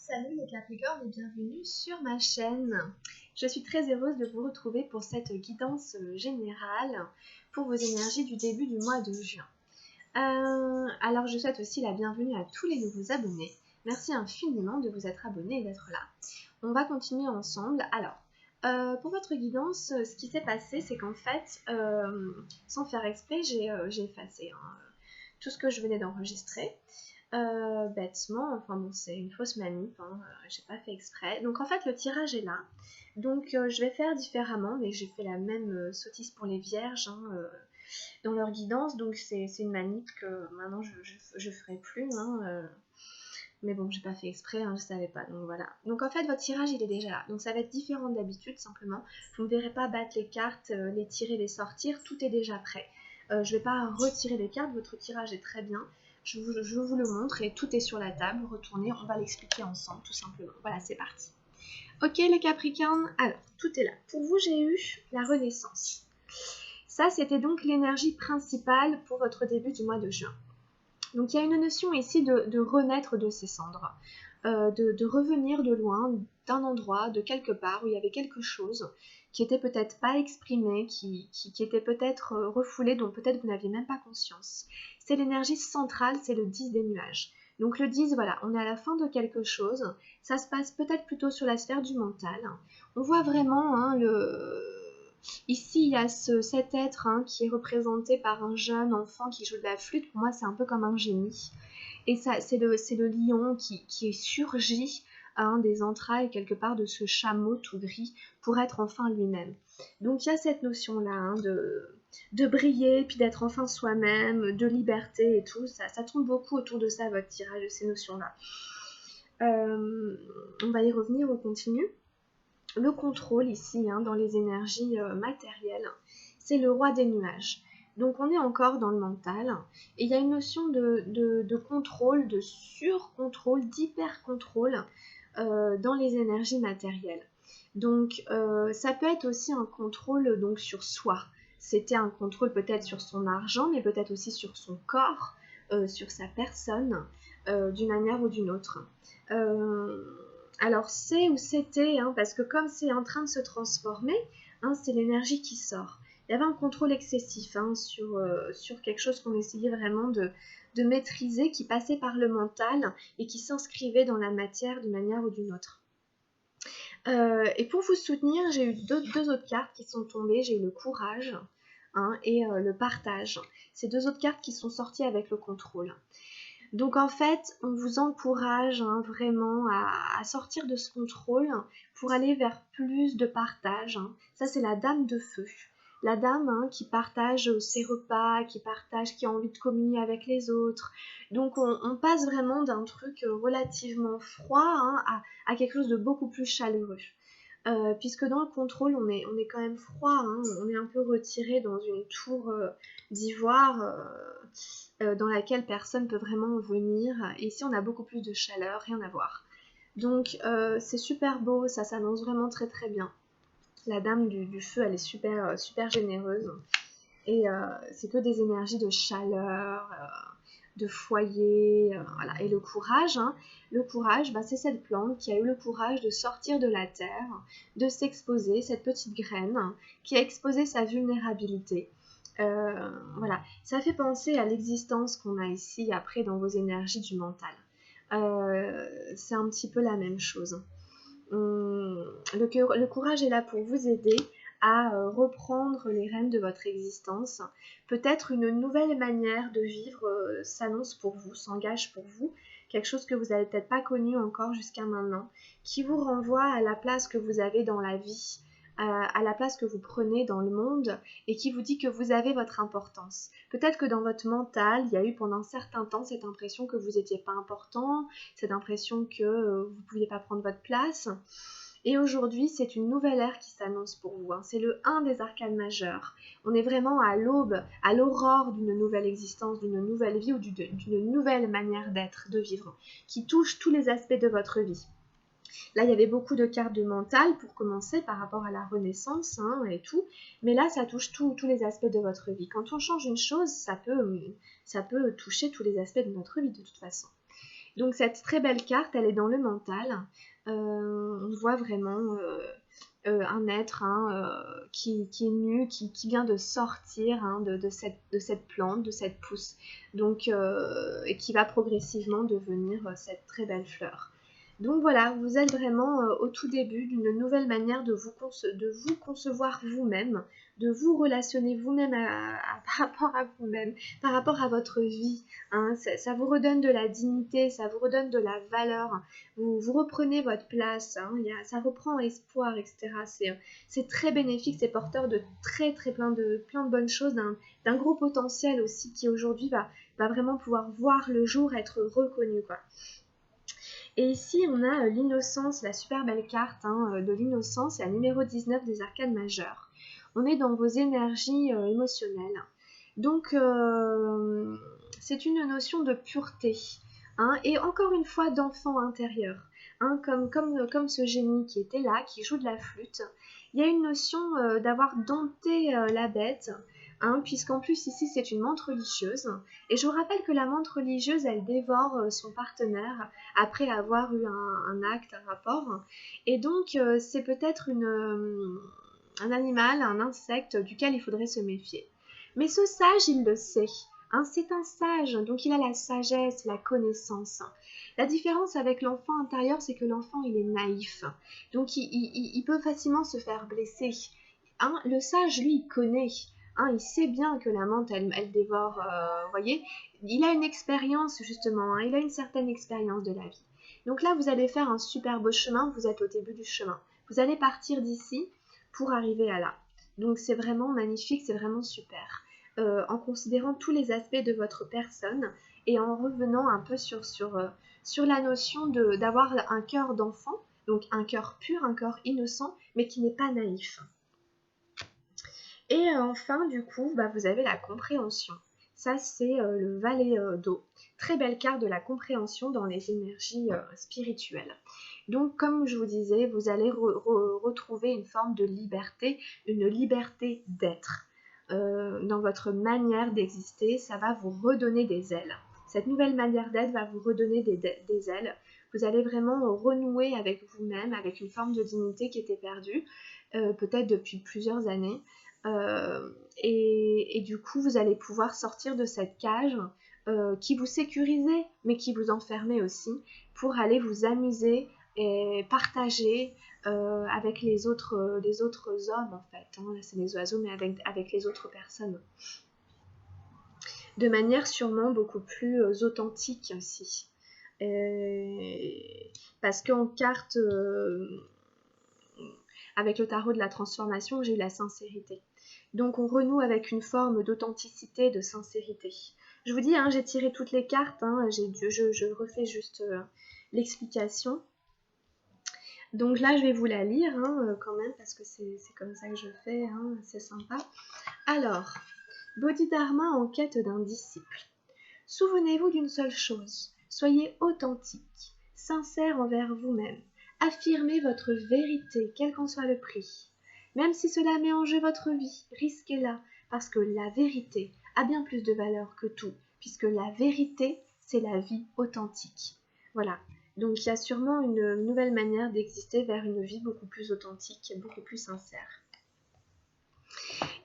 Salut les Capricornes et bienvenue sur ma chaîne. Je suis très heureuse de vous retrouver pour cette guidance générale pour vos énergies du début du mois de juin. Alors je souhaite aussi la bienvenue à tous les nouveaux abonnés. Merci infiniment de vous être abonnés et d'être là. On va continuer ensemble. Alors, pour votre guidance, ce qui s'est passé, c'est qu'en fait, sans faire exprès, j'ai effacé tout ce que je venais d'enregistrer. Bêtement, enfin bon, c'est une fausse manip, j'ai pas fait exprès. Donc en fait, le tirage est là. Donc je vais faire différemment, mais j'ai fait la même sottise pour les vierges dans leur guidance. Donc c'est une manip que maintenant je ferai plus. Mais bon, j'ai pas fait exprès, je savais pas. Donc voilà. Donc en fait, votre tirage il est déjà là. Donc ça va être différent d'habitude simplement. Vous ne verrez pas battre les cartes, les tirer, les sortir. Tout est déjà prêt. Je vais pas retirer les cartes. Votre tirage est très bien. Je vous le montre et tout est sur la table. Retournez, on va l'expliquer ensemble tout simplement. Voilà, c'est parti. Ok les Capricornes, alors tout est là. Pour vous, j'ai eu la Renaissance. Ça, c'était donc l'énergie principale pour votre début du mois de juin. Donc il y a une notion ici de renaître de ses cendres, de revenir de loin, d'un endroit, de quelque part où il y avait quelque chose qui était peut-être pas exprimé, qui était peut-être refoulé, dont peut-être vous n'aviez même pas conscience. C'est l'énergie centrale, c'est le 10 des nuages. Donc le 10, voilà, on est à la fin de quelque chose, ça se passe peut-être plutôt sur la sphère du mental. On voit vraiment Ici, il y a cet être qui est représenté par un jeune enfant qui joue de la flûte. Pour moi, c'est un peu comme un génie. Et ça, c'est le lion qui est surgi des entrailles quelque part de ce chameau tout gris pour être enfin lui-même. Donc il y a cette notion-là de briller, puis d'être enfin soi-même, de liberté et tout. Ça tourne beaucoup autour de ça, votre tirage, de ces notions-là. On va y revenir, on continue. Le contrôle ici, dans les énergies matérielles, c'est le roi des nuages. Donc on est encore dans le mental, et il y a une notion de contrôle, de sur-contrôle, d'hyper-contrôle dans les énergies matérielles. Donc ça peut être aussi un contrôle donc, sur soi. C'était un contrôle peut-être sur son argent, mais peut-être aussi sur son corps, sur sa personne, d'une manière ou d'une autre. Alors c'est ou c'était, parce que comme c'est en train de se transformer, c'est l'énergie qui sort. Il y avait un contrôle excessif sur quelque chose qu'on essayait vraiment de maîtriser, qui passait par le mental et qui s'inscrivait dans la matière d'une manière ou d'une autre. Et pour vous soutenir, j'ai eu deux autres cartes qui sont tombées. J'ai eu le courage et le partage. Ces deux autres cartes qui sont sorties avec le contrôle. Donc en fait, on vous encourage vraiment à sortir de ce contrôle pour aller vers plus de partage. Ça, c'est la dame de feu. La dame qui partage ses repas, qui a envie de communier avec les autres. Donc on passe vraiment d'un truc relativement froid à quelque chose de beaucoup plus chaleureux. Puisque dans le contrôle, on est quand même froid, on est un peu retiré dans une tour d'ivoire dans laquelle personne ne peut vraiment venir. Et ici, on a beaucoup plus de chaleur, rien à voir. Donc, c'est super beau, ça s'annonce vraiment très très bien. La dame du feu, elle est super, super généreuse. Et c'est que des énergies de chaleur, de foyer, voilà. Et le courage, c'est cette plante qui a eu le courage de sortir de la terre, de s'exposer, cette petite graine qui a exposé sa vulnérabilité. Voilà, ça fait penser à l'existence qu'on a ici après dans vos énergies du mental. C'est un petit peu la même chose. Le courage est là pour vous aider à reprendre les rênes de votre existence. Peut-être une nouvelle manière de vivre s'annonce pour vous, s'engage pour vous, quelque chose que vous n'avez peut-être pas connu encore jusqu'à maintenant, qui vous renvoie à la place que vous avez dans la vie, à la place que vous prenez dans le monde et qui vous dit que vous avez votre importance. Peut-être que dans votre mental, il y a eu pendant un certain temps cette impression que vous n'étiez pas important, cette impression que vous ne pouviez pas prendre votre place. Et aujourd'hui, c'est une nouvelle ère qui s'annonce pour vous. C'est le 1 des arcanes majeurs. On est vraiment à l'aube, à l'aurore d'une nouvelle existence, d'une nouvelle vie ou d'une nouvelle manière d'être, de vivre, qui touche tous les aspects de votre vie. Là, il y avait beaucoup de cartes de mental pour commencer par rapport à la renaissance et tout. Mais là, ça touche tous les aspects de votre vie. Quand on change une chose, ça peut toucher tous les aspects de notre vie de toute façon. Donc cette très belle carte, elle est dans le mental. On voit vraiment un être qui est nu, qui vient de sortir de cette plante, de cette pousse, donc, et qui va progressivement devenir cette très belle fleur. Donc voilà, vous êtes vraiment au tout début d'une nouvelle manière de vous concevoir vous-même, de vous relationner vous-même par rapport à vous-même, par rapport à votre vie. Hein. Ça vous redonne de la dignité, ça vous redonne de la valeur. Vous reprenez votre place, hein. Ça reprend espoir, etc. C'est très bénéfique, c'est porteur de plein de bonnes choses, d'un gros potentiel aussi qui aujourd'hui va vraiment pouvoir voir le jour, être reconnu, quoi. Et ici, on a l'innocence, la super belle carte de l'innocence, c'est la numéro 19 des arcanes majeures. On est dans vos énergies émotionnelles. Donc, c'est une notion de pureté. Hein, et encore une fois, d'enfant intérieur. Hein, comme ce génie qui était là, qui joue de la flûte. Il y a une notion d'avoir dompté la bête. Hein, puisqu'en plus ici c'est une menthe religieuse, et je vous rappelle que la menthe religieuse elle dévore son partenaire après avoir eu un acte, un rapport, et donc c'est peut-être un animal, un insecte duquel il faudrait se méfier. Mais ce sage il le sait, hein, c'est un sage, donc il a la sagesse, la connaissance. La différence avec l'enfant intérieur, c'est que l'enfant il est naïf, donc il peut facilement se faire blesser. Hein, le sage lui il connaît. Hein, il sait bien que la menthe, elle dévore, voyez. Il a une expérience, justement, hein, il a une certaine expérience de la vie. Donc là, vous allez faire un super beau chemin, vous êtes au début du chemin. Vous allez partir d'ici pour arriver à là. Donc c'est vraiment magnifique, c'est vraiment super. En considérant tous les aspects de votre personne et en revenant un peu sur la notion d'avoir un cœur d'enfant, donc un cœur pur, un cœur innocent, mais qui n'est pas naïf. Et enfin, du coup, vous avez la compréhension. Ça, c'est le valet d'eau. Très belle carte de la compréhension dans les énergies spirituelles. Donc, comme je vous disais, vous allez retrouver une forme de liberté, une liberté d'être. Dans votre manière d'exister, ça va vous redonner des ailes. Cette nouvelle manière d'être va vous redonner des ailes. Vous allez vraiment renouer avec vous-même, avec une forme de dignité qui était perdue, peut-être depuis plusieurs années. Et du coup, vous allez pouvoir sortir de cette cage qui vous sécurisait, mais qui vous enfermait aussi, pour aller vous amuser et partager avec les autres hommes, en fait. Hein. Là, c'est les oiseaux, mais avec les autres personnes. De manière sûrement beaucoup plus authentique aussi. Parce qu'en carte, avec le tarot de la transformation, j'ai eu la sincérité. Donc on renoue avec une forme d'authenticité, de sincérité. Je vous dis, hein, j'ai tiré toutes les cartes, hein, je refais juste l'explication. Donc là, je vais vous la lire hein, quand même, parce que c'est comme ça que je fais, hein, c'est sympa. Alors, Bodhidharma en quête d'un disciple. Souvenez-vous d'une seule chose, soyez authentique, sincère envers vous-même. Affirmez votre vérité, quel qu'en soit le prix. Même si cela met en jeu votre vie, risquez-la, parce que la vérité a bien plus de valeur que tout, puisque la vérité, c'est la vie authentique. Voilà, donc il y a sûrement une nouvelle manière d'exister vers une vie beaucoup plus authentique, beaucoup plus sincère.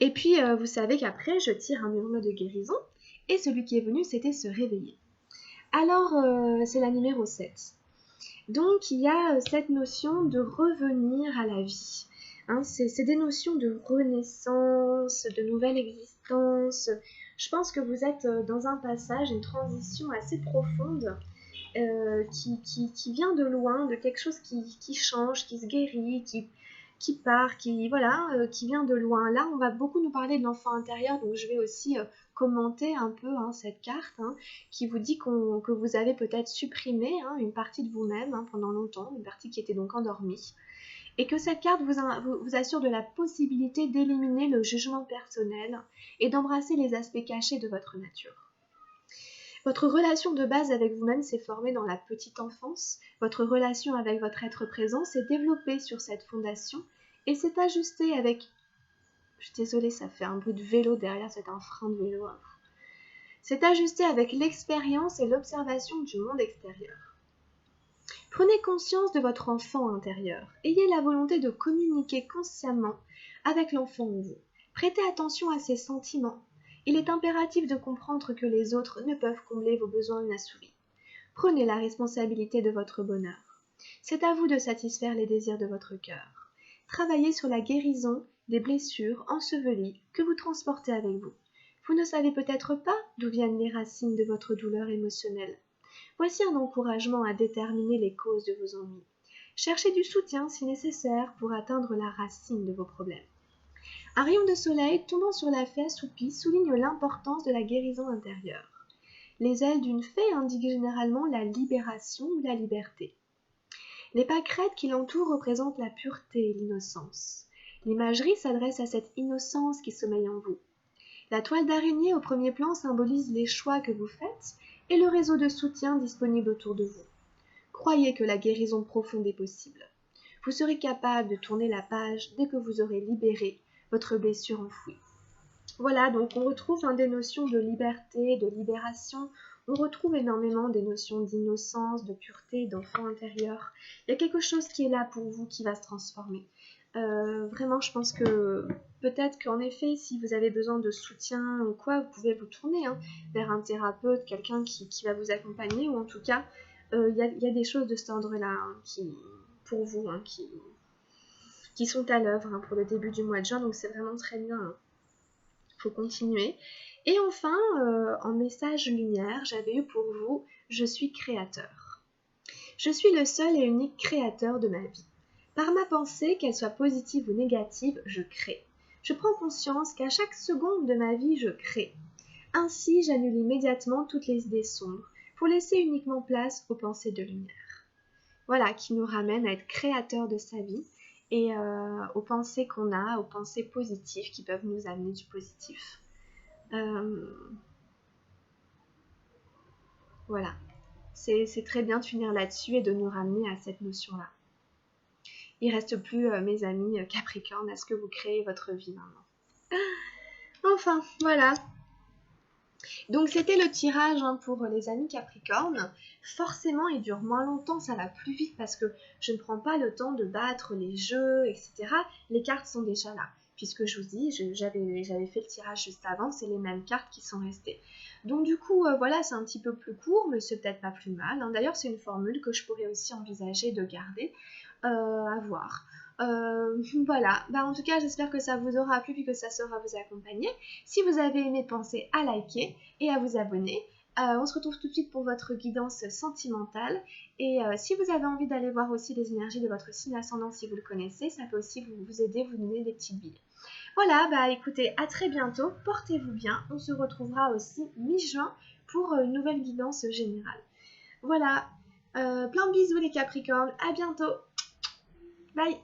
Et puis, vous savez qu'après, je tire un murmure de guérison, et celui qui est venu, c'était se réveiller. Alors, c'est la numéro 7. Donc, il y a cette notion de revenir à la vie. Hein, c'est des notions de renaissance, de nouvelle existence. Je pense que vous êtes dans un passage, une transition assez profonde qui vient de loin, de quelque chose qui change, qui se guérit, qui part, qui vient de loin. Là, on va beaucoup nous parler de l'enfant intérieur, donc je vais aussi commenter un peu cette carte qui vous dit que vous avez peut-être supprimé une partie de vous-même pendant longtemps, une partie qui était donc endormie, et que cette carte vous assure de la possibilité d'éliminer le jugement personnel et d'embrasser les aspects cachés de votre nature. Votre relation de base avec vous-même s'est formée dans la petite enfance. Votre relation avec votre être présent s'est développée sur cette fondation et s'est ajustée avec... Je suis désolée, ça fait un bruit de vélo derrière, c'est un frein de vélo. C'est ajusté avec l'expérience et l'observation du monde extérieur. Prenez conscience de votre enfant intérieur. Ayez la volonté de communiquer consciemment avec l'enfant en vous. Prêtez attention à ses sentiments. Il est impératif de comprendre que les autres ne peuvent combler vos besoins inassouvis. Prenez la responsabilité de votre bonheur. C'est à vous de satisfaire les désirs de votre cœur. Travaillez sur la guérison des blessures ensevelies que vous transportez avec vous. Vous ne savez peut-être pas d'où viennent les racines de votre douleur émotionnelle. Voici un encouragement à déterminer les causes de vos ennuis. Cherchez du soutien si nécessaire pour atteindre la racine de vos problèmes. Un rayon de soleil tombant sur la fée assoupie souligne l'importance de la guérison intérieure. Les ailes d'une fée indiquent généralement la libération ou la liberté. Les pâquerettes qui l'entourent représentent la pureté et l'innocence. L'imagerie s'adresse à cette innocence qui sommeille en vous. La toile d'araignée au premier plan symbolise les choix que vous faites et le réseau de soutien disponible autour de vous. Croyez que la guérison profonde est possible. Vous serez capable de tourner la page dès que vous aurez libéré votre blessure enfouie. Voilà, donc on retrouve des notions de liberté, de libération. On retrouve énormément des notions d'innocence, de pureté, d'enfant intérieur. Il y a quelque chose qui est là pour vous, qui va se transformer. Vraiment, je pense que peut-être qu'en effet, si vous avez besoin de soutien ou quoi, vous pouvez vous tourner vers un thérapeute, quelqu'un qui va vous accompagner, ou en tout cas, il y a des choses de cet ordre-là pour vous, qui sont à l'œuvre pour le début du mois de juin, donc c'est vraiment très bien. Il faut continuer. Et enfin, en message lumière, j'avais eu pour vous « Je suis créateur ». Je suis le seul et unique créateur de ma vie. Par ma pensée, qu'elle soit positive ou négative, je crée. Je prends conscience qu'à chaque seconde de ma vie, je crée. Ainsi, j'annule immédiatement toutes les idées sombres pour laisser uniquement place aux pensées de lumière. Voilà, qui nous ramène à être créateur de sa vie et aux pensées qu'on a, aux pensées positives qui peuvent nous amener du positif. Voilà, c'est très bien de finir là-dessus et de nous ramener à cette notion-là. Il ne reste plus, mes amis Capricorne, à ce que vous créez votre vie maintenant. Enfin, voilà. Donc c'était le tirage pour les amis Capricorne. Forcément, il dure moins longtemps, ça va plus vite parce que je ne prends pas le temps de battre les jeux, etc. Les cartes sont déjà là. Puisque je vous dis, j'avais fait le tirage juste avant, c'est les mêmes cartes qui sont restées. Donc du coup, voilà, c'est un petit peu plus court, mais c'est peut-être pas plus mal. D'ailleurs, c'est une formule que je pourrais aussi envisager de garder. À voir. Voilà, en tout cas j'espère que ça vous aura plu et que ça saura vous accompagner. Si vous avez aimé, pensez à liker et à vous abonner. On se retrouve tout de suite pour votre guidance sentimentale et si vous avez envie d'aller voir aussi les énergies de votre signe ascendant si vous le connaissez, ça peut aussi vous aider, vous donner des petites billes. Voilà, écoutez, à très bientôt, portez-vous bien, on se retrouvera aussi mi-juin pour une nouvelle guidance générale. Voilà, plein de bisous les Capricornes, à bientôt. Bye.